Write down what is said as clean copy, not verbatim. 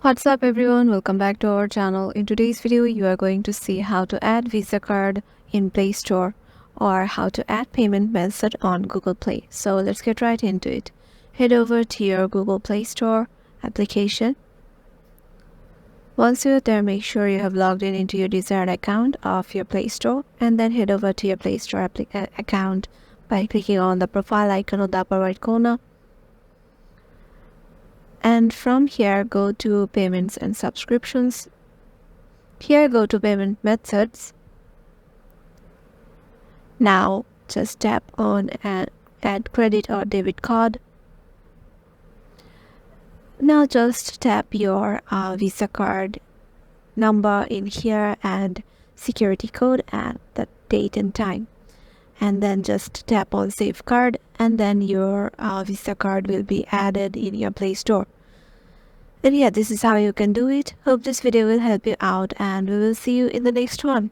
What's up everyone, welcome back to our channel. In today's video you are going to see how to add Visa card in Play Store or how to add payment method on Google Play. So let's get right into it. Head over to your Google Play Store application. Once you're there, make sure you have logged in into your desired account of your Play Store, and then head over to your Play Store account by clicking on the profile icon on the upper right corner. And from here, go to payments and subscriptions. Here, go to payment methods. Now just tap on add credit or debit card. Now just tap your Visa card number in here and security code and the date and time. And then just tap on save card, and then your Visa card will be added in your Play Store. And yeah, this is how you can do it. Hope this video will help you out, and we will see you in the next one.